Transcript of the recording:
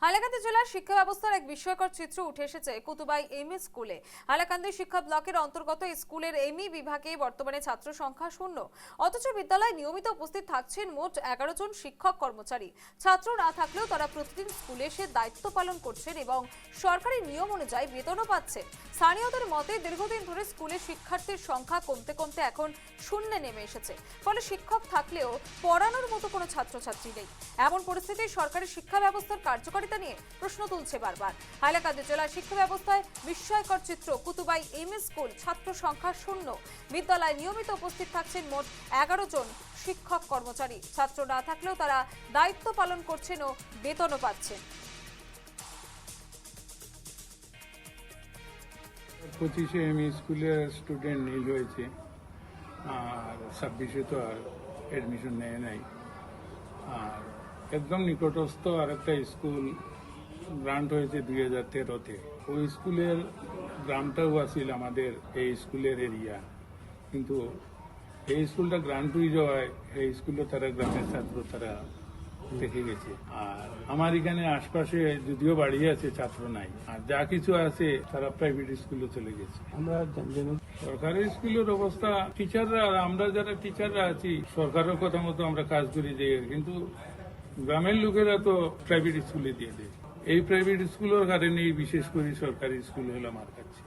হাইলাকান্দি জেলার শিক্ষা ব্যবস্থার এক বিস্ময়কর চিত্র উঠে এসেছে কুতুবাই এমই স্কুলে। হাইলাকান্দি শিক্ষা ব্লকের অন্তর্গত স্কুলের এমই বিভাগে বর্তমানে ছাত্র সংখ্যা শূন্য, অথচ বিদ্যালয়ে নিয়মিত উপস্থিত থাকছেন মোট 11 জন শিক্ষক কর্মচারী। ছাত্র না থাকলেও তারা প্রতিদিন স্কুলে এসে দায়িত্ব পালন করছেন এবং সরকারি নিয়ম অনুযায়ী বেতনও পাচ্ছেন। স্থানীয়দের মতে দীর্ঘদিন ধরে স্কুলে শিক্ষার্থীর সংখ্যা কমতে কমতে এখন শূন্যে নেমে এসেছে, ফলে শিক্ষক থাকলেও পড়ানোর মতো কোনো ছাত্রছাত্রী নেই। এমন পরিস্থিতি সরকারি শিক্ষা ব্যবস্থার কার্যকারিতা নিয়ে প্রশ্ন তুলছে বারবার। হাইলাকান্দি জেলার শিক্ষা ব্যবস্থায় বিস্ময়কর চিত্র কুতুবাই এমই স্কুল, ছাত্র সংখ্যা শূন্য, বিদ্যালয়ে নিয়মিত উপস্থিত থাকছেন মোট 11 জন শিক্ষক কর্মচারী। ছাত্র না থাকলেও তারা দায়িত্ব পালন করছেন ও বেতনও পাচ্ছেন। 25-এ এমই স্কুলের স্টুডেন্ট নীল হয়েছে, আর 26-এ তো আর অ্যাডমিশন নেয় নাই। আর একদম নিকটস্থ আরেকটা স্কুল গ্রান্ট হয়েছে 2013-তে। ওই স্কুলের গ্রামটাও আছিল আমাদের এই স্কুলের এরিয়া, কিন্তু এই স্কুলটা গ্রান্ট হয়ে যাওয়ায় এই স্কুলে তারা গ্রামের ছাত্র তারা দেখে গেছে। আর আমার এখানে আশপাশে যদিও বাড়ি আছে, ছাত্র নাই, আর যা কিছু আছে তারা প্রাইভেট স্কুলে চলে গেছে। আমরা সরকারি স্কুলের অবস্থা, টিচাররা, আমরা যারা টিচাররা আছি সরকারের কথা মতো আমরা কাজ করি যাই, কিন্তু গ্রামের লোকেরা তো প্রাইভেট স্কুলে দিয়ে দেয়। এই প্রাইভেট স্কুলের কারণেই বিশেষ করে সরকারি স্কুল হলো আমার কাছে।